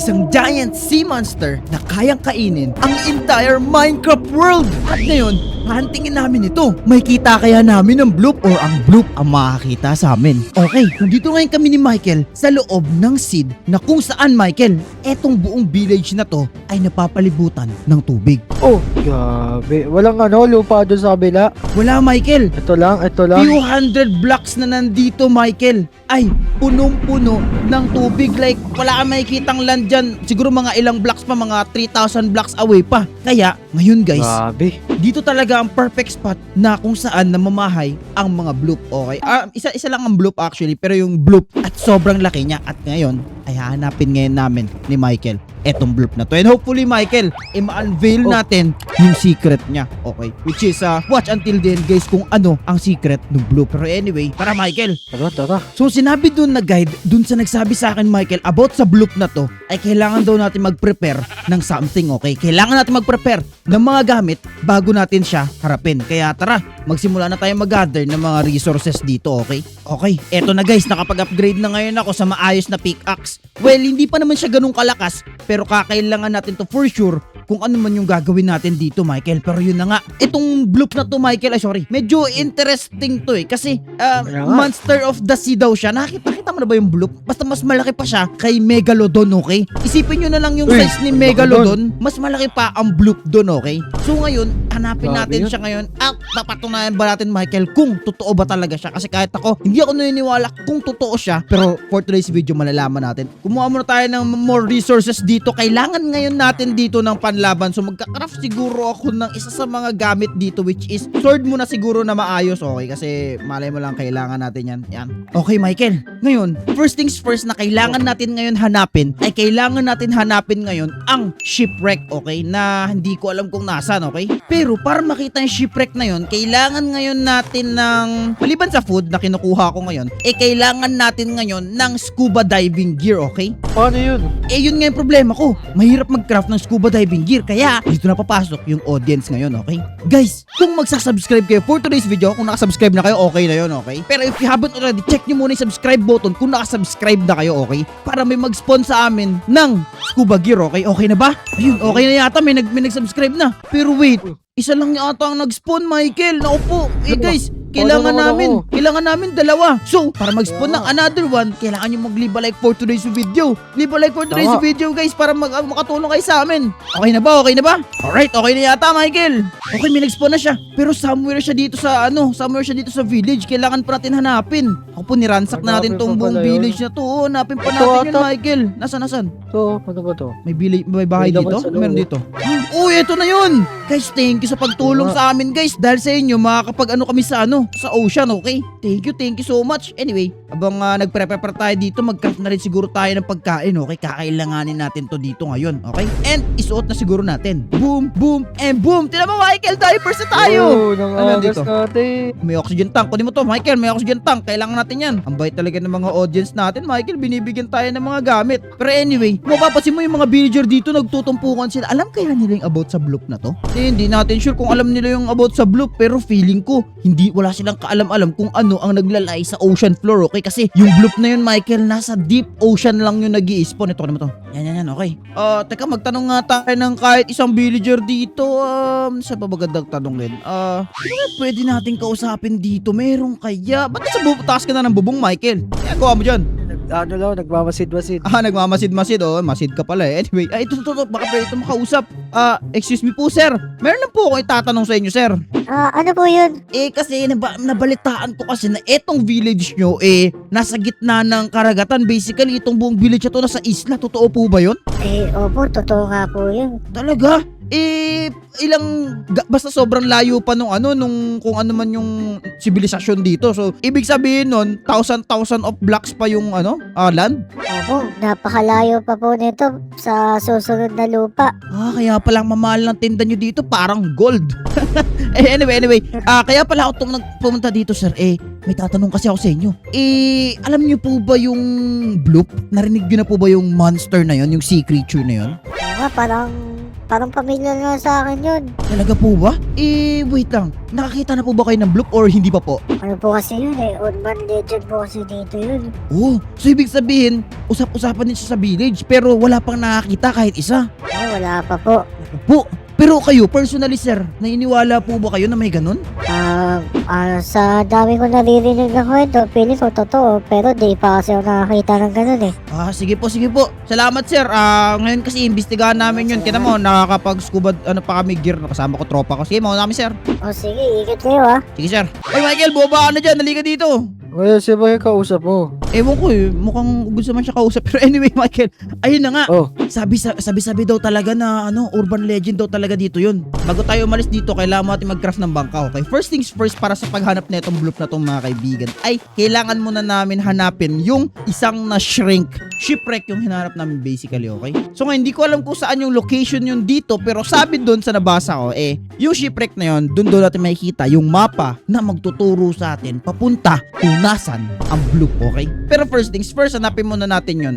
isang giant sea monster na kayang kainin ang entire Minecraft world. At ngayon, hahantingin namin ito. May kita kaya namin ang bloop or ang bloop ang makakita sa amin. Okay, nandito ngayon kami ni Michael sa loob ng seed na kung saan, Michael, etong buong village na to ay napapalibutan ng tubig. Oh, grabe. Walang lupa doon sa kabila. Wala, Michael. Ito lang. Few hundred blocks na nandito, Michael, ay punong-puno ng tubig. Like, wala kang makikitang land dyan. Siguro mga ilang blocks pa, mga 3,000 blocks away pa. Kaya, ngayon guys, Grabe. dito talaga ang perfect spot na kung saan namamahay ang mga bloop. Okay? Isa lang ang bloop actually, pero yung bloop at sobrang laki niya. At ngayon, ay hahanapin ngayon namin ni Michael etong bloop na to. And hopefully, Michael, ma-unveil natin yung secret niya. Okay? Which is, watch until then, guys, kung ano ang secret ng bloop. Pero anyway, tara, Michael. Tara. So, sinabi dun na guide, dun sa nagsabi sa akin, Michael, about sa bloop na to, ay kailangan daw natin mag-prepare ng something, okay? Kailangan natin mag-prepare ng mga gamit bago natin siya harapin. Kaya tara, magsimula na tayo mag-gather ng mga resources dito, okay? Okay, eto na guys, nakapag-upgrade na ngayon ako sa maayos na pickaxe. Well, hindi pa naman siya ganun kalakas, pero kakailangan natin to for sure kung ano man yung gagawin natin dito, Michael. Pero yun na nga, itong bloop na to, Michael, medyo interesting to eh. Kasi, monster of the sea daw siya. Nakita mo na ba yung bloop? Basta mas malaki pa siya kay Megalodon, okay? Isipin nyo na lang yung size ni Megalodon, mas malaki pa ang bloop doon, okay? So ngayon, hanapin natin siya ngayon at papatunayan ba natin, Michael, kung totoo ba talaga siya. Kasi kahit ako, hindi ako naniniwala kung totoo siya. Pero for today's video, malalaman natin. Kumuha muna tayo ng more resources dito. Kailangan ngayon natin dito ng panlaban. So magka-craft siguro ako ng isa sa mga gamit dito, which is sword muna siguro na maayos, okay? Kasi malay mo lang kailangan natin yan. Okay, Michael. Ngayon, first things first na kailangan natin ngayon hanapin ay kailangan natin hanapin ngayon ang shipwreck, okay? Na hindi ko alam kung nasaan, okay? Pero para makita yung shipwreck na yun, kailangan ngayon natin ng, maliban sa food na kinukuha ko ngayon, kailangan natin ngayon ng scuba diving gear, okay? Paano yun? Yun nga yung problema ko. Mahirap mag-craft ng scuba diving gear. Kaya, dito na papasok yung audience ngayon, okay? Guys, kung magsasubscribe kayo for today's video, kung nakasubscribe na kayo, okay na yun, okay? Pero if you haven't already, check nyo muna yung subscribe button kung nakasubscribe na kayo, okay? Para may mag-spawn sa amin ng scuba gear, okay? Okay na ba? Ayun, okay na yata. May nag-subscribe na. Pero wait, isa lang yata ang nag-spawn, Michael. Naku po. Guys, kailangan namin dalawa. So, para mag-spawn ng another one, kailangan nyo mag-leave a like for today's video. Leave a like for today's video, guys, para makatulong kayo sa amin. Okay na ba? Alright, okay na yata, Michael. Okay, may nag-spawn na siya. Pero somewhere siya dito sa village. Kailangan pa natin hanapin. Ako po, niransak na natin tong buong village na to. Hanapin pa natin yun, Michael. Nasaan? Ito, ano ba to? May bahay dito? Meron dito. Uy, eto na yun. Guys, thank you sa pagtulong sa amin, guys. Dahil sa inyo, makakapag kami sa ocean, okay? Thank you so much. Anyway, abang nagpre-prepare tayo dito, mag-craft na rin siguro tayo ng pagkain, okay? Kakailanganin natin to dito ngayon, okay? And isuot na siguro natin. Boom, and boom! Tignan mo, Michael, diapers na tayo! Nangagas natin. May oxygen tank. Kunin mo to, Michael, may oxygen tank. Kailangan natin yan. Ang bait talaga ng mga audience natin, Michael. Binibigyan tayo ng mga gamit. Pero anyway, mapapasin mo yung mga villager dito, nagtutumpukan sila. Alam kaya nila yung about sa bloop na to? Hindi natin sure kung alam nila yung about sa bloop, pero feeling ko, wala silang kaalam-alam kung ano ang naglalay sa ocean floor, okay? Kasi yung bloop na yun, Michael, nasa deep ocean lang yung nag-i-spawn. Ito, ano mo to? Yan, okay. Teka, magtanong nga tayo ng kahit isang villager dito. Saan pa magandang tanongin? Ano kaya pwede natin kausapin dito? Meron kaya? Ba't taas ka na ng bubong, Michael? Kaya gawa mo dyan. Nagmamasid-masid. Nagmamasid-masid. Masid ka pala eh. Anyway, ito. Baka pwede ito makausap. Excuse me po, sir. Meron lang po ako itatanong sa inyo, sir. Ano po yun? Kasi nabalitaan ko kasi na etong village nyo, nasa gitna ng karagatan. Basically, itong buong village na to nasa isla. Totoo po ba yun? Opo, totoo nga po yun. Talaga? Basta sobrang layo pa nung kung ano man yung sibilisasyon dito. So, ibig sabihin nun, thousand of blocks pa yung land? Opo, napakalayo pa po nito sa susunod na lupa. Kaya palang mamahal ng tinda nyo dito, parang gold. Anyway, kaya pala ako pumunta dito, sir. May tatanong kasi ako sa inyo. Alam nyo po ba yung bloop? Narinig nyo na po ba yung monster na yon, yung sea creature na yon? Parang Parang pamilya na sa akin yun. Talaga po ba? Wait lang. Nakakita na po ba kayo ng bloop or hindi pa po? Ano po kasi yun eh, urban legend po kasi dito yun. Oh, so ibig sabihin, usap-usapan din siya sa village pero wala pang nakakita kahit isa. Wala pa po. Po, pero kayo, personally sir, naniniwala po ba kayo na may ganun? Sa dami ko naririnig na kwento, feeling ko totoo, pero di pa kasi ako nakakita ng ganun eh. Sige po, sige po. Salamat sir. Ngayon kasi imbestigahan namin yun. Kita mo, nakakapag-scuba pa kami gear. Kasama ko tropa ko. Sige, mauna kami sir. O sige, ikot kayo ah. Sige sir. Ay Michael, bumaba ka na dyan. Halika dito. Kaya si Boy kausap mo. Ewan ko eh, mukhang gusto man siya kausap. Pero anyway, Michael, ayun na nga. Oh, Sabi daw talaga na urban legend daw talaga dito yun. Bago tayo umalis dito, kailangan mo natin mag-craft ng bangka, okay? First things first, para sa paghanap na itong bloop na itong mga kaibigan, ay kailangan muna namin hanapin yung isang na-shrink. Shipwreck yung hinarap namin basically, okay? So ngayon, hindi ko alam kung saan yung location yun dito, pero sabi doon sa nabasa ko, yung shipwreck na yun, doon natin makikita yung mapa na magtuturo sa atin papunta kung nasan ang bloop, okay? Pero first things first, hanapin muna natin yun.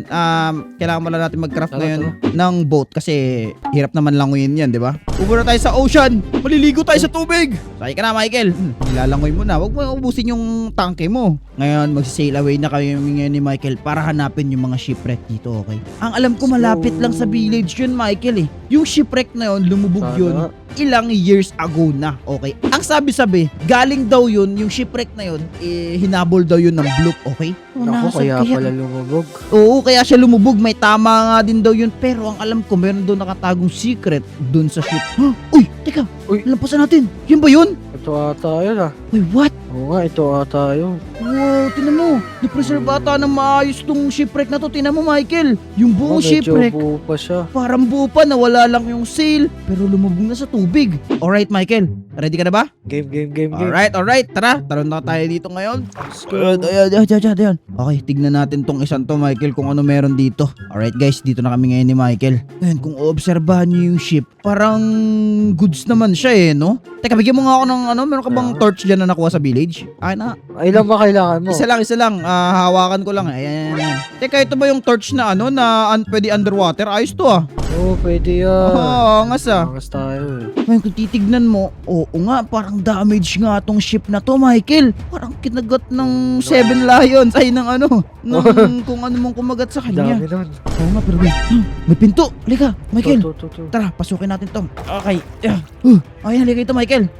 Kailangan muna natin mag-craft ngayon ng boat kasi hirap naman languyin yan, di ba? Ubura tayo sa ocean! Maliligo tayo sa tubig! Sakay ka na, Michael! Nilalangoy mo na. Huwag mo ubusin yung tangke mo. Ngayon, mag-sail away na kami ngayon ni Michael para hanapin yung mga shipwreck dito, okay? Ang alam ko, malapit lang sa village yun, Michael, eh. Yung shipwreck na yun, lumubog Sana. yun ilang years ago na, okay? Ang sabi-sabi, galing daw yun, yung shipwreck na yun, hinabol daw yun ng bloop, okay? naku, kaya pala lumubog. Oo, kaya siya lumubog. May tama nga din daw yun. Pero ang alam ko, meron doon nakatagong secret doon sa ship. Uy, teka, lampasan natin. Yun ba yun? Ito ata yun ah. Uy, what? Oo nga, ito ata yun. Wow, tinan mo. Na-preserve ata ng maayos tong shipwreck na to. Tinan mo, Michael. Yung buong shipwreck, Medyo buo pa siya. parang buo pa, nawala lang yung sail. Pero lumubog na sa tubig. Alright, Michael. Ready ka na ba? Game. Alright. Tara, talon na tayo dito ngayon. Let's go. Ayan. Okay, tignan natin tong isang to, Michael, kung ano meron dito. Alright guys, dito na kami ngayon ni Michael. Ngayon, kung obserbahan niyo yung ship, parang goods naman siya eh, no? Teka, bigyan mo nga ako ng meron ka bang torch dyan na nakuha sa village? Ay na. Ilan ba kailangan mo? Isa lang. Hawakan ko lang. Ayan. Teka, ito ba yung torch na pwede underwater? Ayos to ah. Oo, pwede yan. Angas ah. Angas tayo eh. Ngayon, kung titignan mo, oo nga, parang damage nga tong ship na to, Michael. Parang kinagat ng 7 lions. Ay, ng kung ano mong kumagat sa kanya. Dami nun. Oo nga, pero wait. May pinto. Halika, Michael. To. Tara, pasukin natin to. Okay. Ay, halika ito, Michael.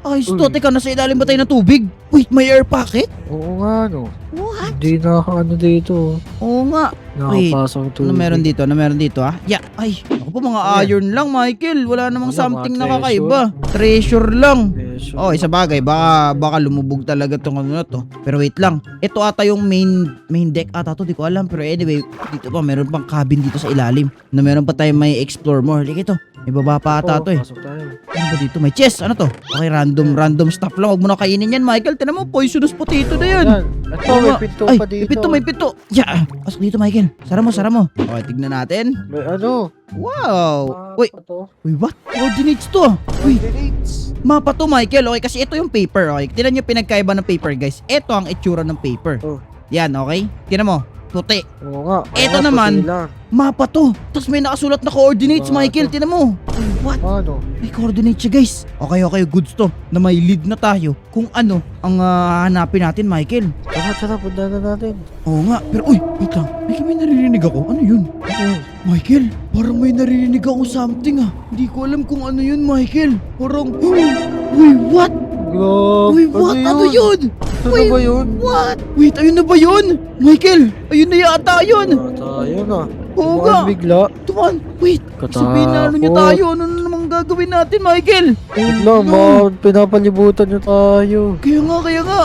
Ayos to. Uy. Teka, nasa ilalim ba tayo ng tubig? Wait, may air pocket? Oo nga no. What? Hindi nakakaano dito. Oo nga. Wait, Nakapasok yung tubig. Ano meron dito ah? Yeah. Ay, ako po mga Ayan. iron lang, Michael. Wala namang Wala, something mga nakakaiba. Treasure lang. Peso. Oh, isa bagay, baka lumubog talaga tong ano na to. Pero wait lang. Ito ata yung main deck ata to, di ko alam. Pero anyway, dito pa meron pang cabin dito sa ilalim. Na meron pa tayong may explore more. Like ito. May baba pa ata to eh. Pasok tayo. Ano ba dito? May chest. Ano to? Okay, random stuff lang. Huwag mo na kainin yan, Michael. Tinan mo, poisonous potato na yan. Ito, Oo may nga. pinto Ay, pa dito. may pinto. Yeah. Pasok dito, Michael. Sara mo. Okay, tignan natin. May ano? Wow. Wait, Mapa to. what? Coordinates to ah. Uy, Coordinates. mapa to, Michael. Okay, kasi ito yung paper. Okay, tinan nyo pinagkaiba ng paper, guys. Ito ang itsura ng paper. Oh. Yan, okay? Tinan mo. Puti. Oo nga. Ito Oo nga, naman. puti lang. Mapa to. Tapos may nakasulat na coordinates, Mapa Michael. to. Tinan mo. Uy, what? Ano? May coordinates siya, guys. Okay, goods to. Na may lead na tayo kung ano ang hanapin natin, Michael. Tara, punta na natin. Oo nga. Pero, uy, wait lang. May naririnig ako. Ano yun? Michael, parang may naririnig ako something ah. Hindi ko alam kung ano yun, Michael. Parang, uy, what? Grabe. Uy, what? Ano yun? Ano na ba yun? What? Wait, ayun na ba yun? Michael, ayun na yata yun. Tayo na. Oo Tumaan nga. bigla. Tuman, wait. Katakot. Sabihin na ano niya tayo. Ano na namang gagawin natin, Michael? Bigla, pinapalibutan niyo tayo. Kaya nga.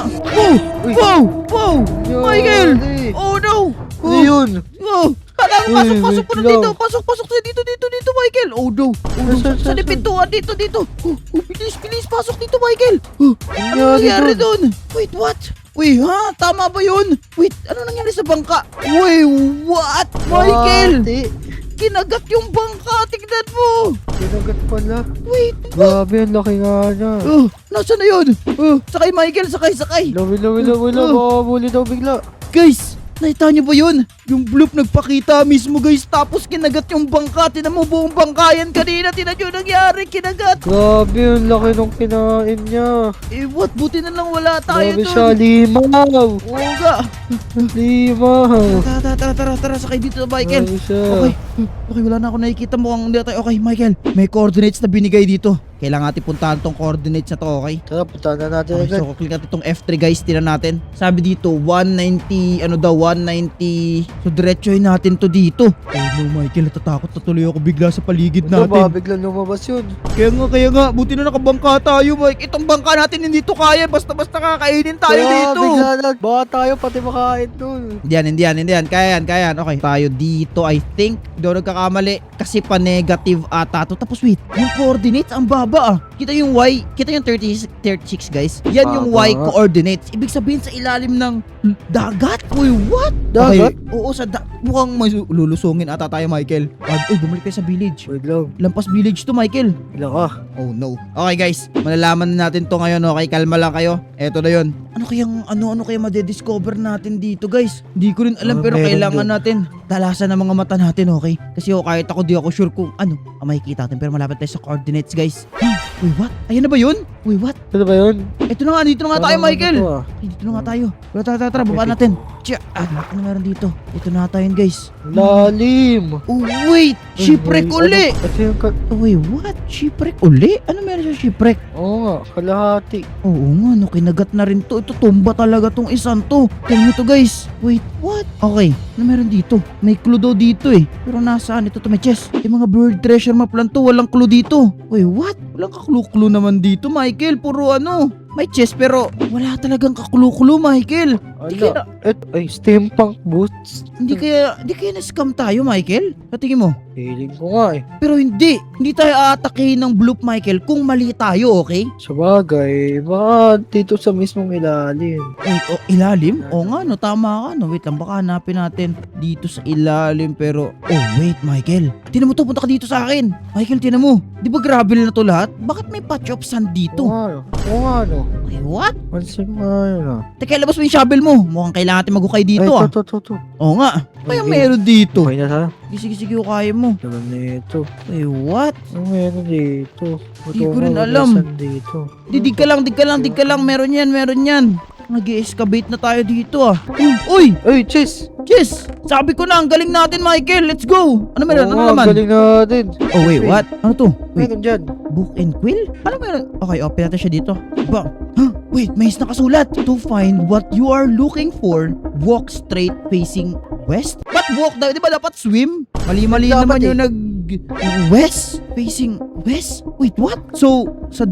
Wow! Michael! Oh no! Ano yun? Oh! Pasok po na wait dito! lang. Pasok na dito, Michael! Oh no! Sa pintuan dito! Bilis! Pasok dito, Michael! Ano nangyari doon? Wait, what? Uy, tama ba yun? Wait, ano nangyari sa bangka? Uy, what? Michael! Kinagat yung bangka! Tignan mo! Kinagat pala. Wait, Grabe, ang laki nga niya. nasaan na yun? Sakay, Michael! Sakay! Lawi, makabuli daw bigla. Guys, Nakita niyo ba yun? Yung bloop nagpakita mismo guys, tapos kinagat yung bangka. Tinan mo buong bangka yan kanina. Tinan nyo nangyari, kinagat. Grabe, ang laki nung kinain niya. Eh what, buti na lang wala tayo Grabe dun. siya, limaw. Oo nga. Limaw. Tara, sakay dito Michael. Grabe siya. Okay, wala na ako nakikita, mukhang hindi na tayo. Okay Michael, may coordinates na binigay dito. Kailangan natin puntahan tong coordinates na to, okay? Tara, punta na natin Okay, agad. so click natin itong F3 guys, tinan natin. Sabi dito 190, 190. So diretsohin natin to dito. Oh no Michael, natatakot na tuloy ako bigla sa paligid Ano ba, natin. biglang lumabas yun? Kaya nga, buti na nakabangka tayo Mike. Itong bangka natin hindi to kaya, basta kakainin tayo Kaya, dito. bigla lang. Baka tayo pati makain dun. Hindi yan. Kaya yan. Okay, tayo dito, I think. Hindi ako nagkakamali. Kasi pa-negative ata to. Tapos wait, yung coordinates, ang baba ah. Kita yung Y, kita yung 36 guys. Yan yung Baba. Y coordinates. Ibig sabihin sa ilalim ng dagat? Uy, what? Dagat? Okay, oo, mukhang may lulusungin ata tayo, Michael. Uy, bumalik tayo sa village. Wait lang. Lampas village to, Michael. Ilang ka? Oh no. Okay guys, malalaman na natin to ngayon, okay? Kalma lang kayo. Eto na yun. Ano kaya madediscover natin dito guys? Hindi ko rin alam pero Meron kailangan dun. natin dalasan ng mga mata natin, okay? Kasi kahit ako di ako sure kung ano ang makikita natin pero malapit tayo sa coordinates guys. Uy, what? Ayan na ba yun? Uy, what? Ano ba yun? Ito na nga, dito na nga tayo, Parang Michael. ano to, ah? Ay, dito na nga tayo. Tara, baba natin. Tiya, ano meron dito? Ito na nga tayo guys. Lalim. Oh, wait! Shipwreck Ay, uli! ano? Ito yung Wait, what? Shipwreck uli? Ano meron sa shipwreck? Oo nga, kalahati. Oo nga, no, kinagat na rin to. Ito, tumba talaga tong isang to. Tingnan nyo to, guys. Wait, what? Okay, ano meron dito? May clue daw dito eh. Pero nasaan ito? May chest. Yung mga bird treasure map lang to, walang clue dito. Wait, what? Walang kaklu-clue naman dito, Michael. Puro ano, may chest pero wala talagang kaklu-clue, Michael. Di kaya, Ala, ay, steampunk boots. hindi kaya na-scam tayo, Michael? Sa tingin mo? Feeling ko nga eh. Pero hindi tayo aatakihin ng bloop, Michael, kung mali tayo, okay? Sa bagay, baka dito sa mismong ilalim. Wait, ilalim? Oo nga, no, tama ka, no. Wait lang, baka hanapin natin dito sa ilalim, pero... Oh, wait, Michael. Tinan mo to, punta ka dito sa akin. Michael, tinan mo. Di ba gravel na to lahat? Bakit may patch of sand dito? Oo nga, no. Ay, what? Pansin nga yun ah. Teka, labas mo yung shovel mo. Mukhang kailangan natin maghukay dito, Ay, ah. to. Oo nga. Kaya Okay. meron dito. Okay na tayo. Sige, kaya mo. Alam na ito. Ay, what? Ano meron dito? Di ko rin alam. Dito. Dig ka lang. Meron yan. Nag-i-excavate na tayo dito, ah. Uy! Ay, Chess! Yes! Sabi ko na, ang galing natin, Michael. Let's go! Ano meron? Oo Ano nga, naman? galing natin. Oh, wait, what? Ano to? Wait, Meron dyan. book and quill? Ano meron? Okay, open natin siya dito. Ba? Huh? Wait, may nakasulat. To find what you are looking for, walk straight facing west? Ba't walk? Di ba dapat swim? Mali-mali Dapat naman eh. yung west? Facing west? Wait, what? So, sa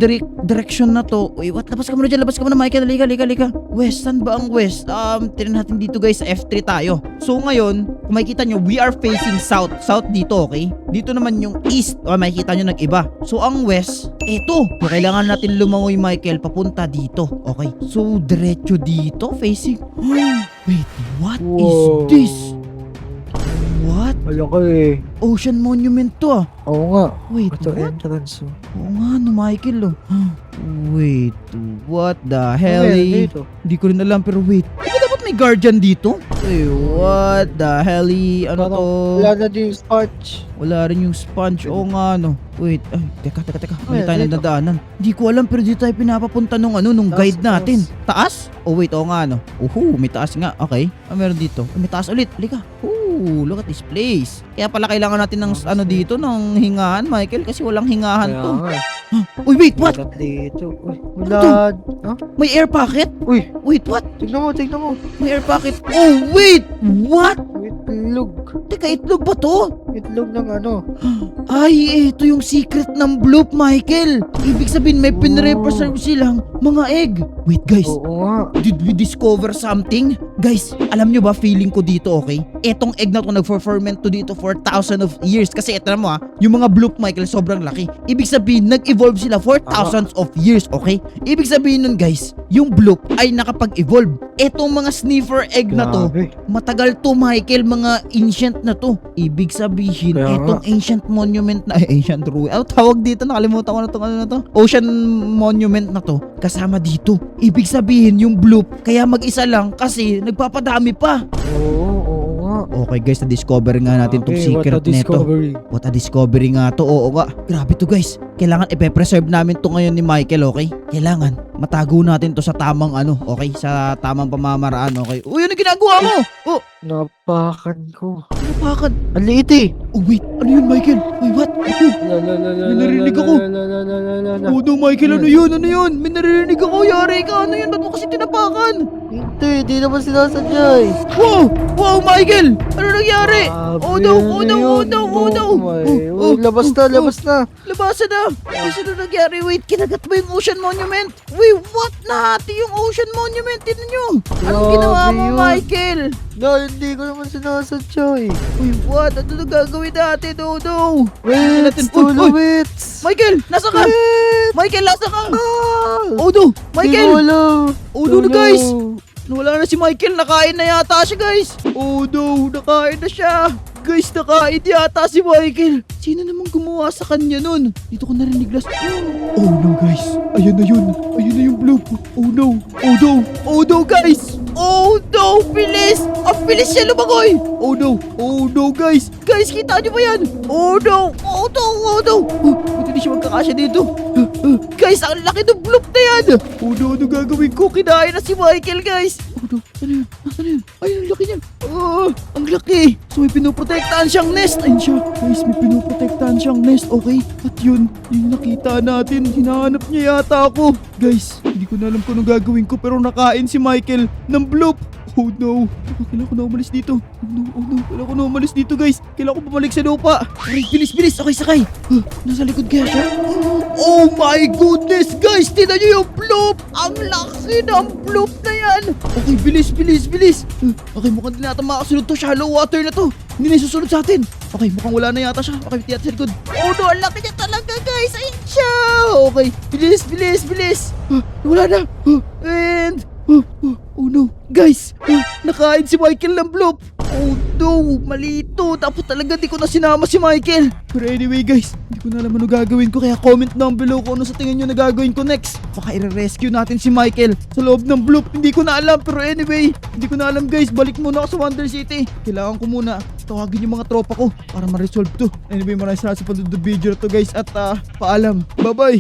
direction na to, wait, what? Labas ka muna dyan, Michael. Halika. West, saan ba ang west? Tignan natin dito guys, sa F3 tayo. So ngayon, kung makikita nyo, we are facing south. South dito, okay? Dito naman yung east. O, makikita nyo nag-iba. So ang west, eto. Kailangan natin lumangoy, Michael, papunta dito. Okay. So, diretso dito, facing... Wait, what is Wow. this? What? Wala ka eh. Ocean monument to, ah. Oo nga. Wait, Ito what? entrance. Oo nga, no, Michael, oh. Wait, what the Ano hell? meron dito? Hindi ko rin alam, pero wait. Di ba dapat may guardian dito? Wait, what the hell? Ano Parang to? Wala na din yung sponge. Wala rin yung sponge. Oo nga, no. Wait, ay, teka. Hindi Ayan, tayo dito. nadadaanan. Hindi ko alam, pero dito tayo pinapapunta nung nung Taas, guide natin. Taas? Oh, wait, oo nga, no. May taas nga. Okay. Meron dito. May taas ulit. Halika. Look at this place. Kaya pala kailangan natin ng Taas dito, ng hingahan, Michael, kasi walang hingahan Kaya to. nga. Uy, wait, what? Meron dito. Uy, Ano wala. Ha? May air pocket? Uy, Wait, what? tignan mo. May air pocket. Oh, wait! What? Itlog. Teka, itlog ba to? Itlog ng ano. Ay, ito yung secret ng bloop, Michael. Ibig sabihin, may pinrepreserve silang mga egg. Wait, guys. Oo nga. Did we discover something? Guys, alam nyo ba, feeling ko dito, okay? Etong egg na to, nag-ferment to dito for thousands of years. Kasi eto na mo yung mga bloop, Michael, sobrang laki. Ibig sabihin, nag-evolve sila for thousands of years, okay? Ibig sabihin nun, guys, yung bloop ay nakapag-evolve. Etong mga sniffer egg na to, Grabe. matagal to, Michael, mga ancient na to. Ibig sabihin, Kaya etong ancient monument monument na, ancient ruin. Ano tawag dito? Nakalimutan ko na itong ano na to. Ocean monument na to. Kasama dito. Ibig sabihin, yung bloop, kaya mag-isa lang kasi nagpapadami pa. Oo nga. Okay guys, na-discover nga natin itong Okay, what secret a neto. discovery. What a discovery nga to. Oo nga. Grabe to guys. Kailangan ipe-preserve namin to ngayon ni Michael, okay? Kailangan matago natin to sa tamang ano, okay? Sa tamang pamamaraan, okay? Uy, ano ginagawa mo? Oh, Napakan ko. bakit? Ang liit eh. Oh wait, ano yun Michael? Uy, what? Oh, May narinig ako. oh no Michael, ano yun? Ano yun? May narinig ako. Yari ka. Ano yun? Ba't mo kasi tinapakan? Hindi, di naman sinasadya eh. Wow! Wow, Michael! Ano nangyari? Oh no! Oh no! Oh no! Oh no! Oh, labas na, labas na. Labasan na! Kasi ano nangyari? Wait, kinagat mo yung Ocean Monument? Wait, what? Nahati yung Ocean Monument? Tignan nyo! Anong Grabe ginawa mo, yun. Michael? No, hindi ko naman sinasadya eh. Uy, what? Ano na gagawin natin, Dodo? Wait, Uy, Tulowits! Michael, nasa ka? Michael, nasa ka? Ah! Oh no! Michael! Wala. Oh no, guys! Wala na si Michael, nakain na yata siya guys. Oh no, nakain na siya. Guys, nakain yata si Michael. Sino namang gumawa sa kanya nun? Dito ko narinig last. Oh no guys, ayun na yun. Ayun na yung bloop. Oh no, oh no, oh no guys. Oh no, bilis. Ang bilis siya lumagoy. Oh no guys. Guys, kita nyo ba yan? Oh no, oh no, oh no. Buti di siya magkakasya dito. Guys, ang laki ng bloop na yan. Oh no, ano gagawin ko? Kinain na si Michael guys. Oh no, ano yun? Nasaan na yun? Ay, ang laki niya. Ang laki. So may pinoprotektahan siyang nest. Ayun siya. Guys, may pinoprotektahan siyang nest. Okay. At yun, yung nakita natin. Hinahanap niya yata ako. Guys, hindi ko na alam kung anong gagawin ko pero nakain si Michael ng bloop. Oh no. Kailangan ko na umalis dito. Oh no, oh no. Kailangan ko na umalis dito guys. Kailangan ko bumalik sa lupa. Okay, bilis, bilis. Okay, sakay. Nasa likod kaya siya? Oh my goodness guys. Tignan niyo yung bloop. Ang laki ng bloop na yan. Okay, bilis, bilis, bilis. Okay, mukhang di na natin makasunod to. Shallow water na to. Hindi na susunod sa atin. Okay, mukhang wala na yata siya. Okay, tiyata sa likod. Oh no, ang laki niya talaga guys. Ayun siya. Okay, bilis, bilis, bilis. Wala na. And oh no, guys, nakain si Michael ng bloop. Oh no, mali ito. Dapat talaga di ko na sinama si Michael. Pero anyway guys, hindi ko na alam ano gagawin ko. Kaya comment down below kung ano sa tingin nyo na gagawin ko next. Baka i-rescue natin si Michael sa loob ng bloop. Hindi ko na alam. Pero anyway, hindi ko na alam guys. Balik muna ako sa Wonder City. Kailangan ko muna tawagin yung mga tropa ko para ma-resolve to. Anyway, maraming salamat sa panonood ng video na to guys. At paalam. Bye bye.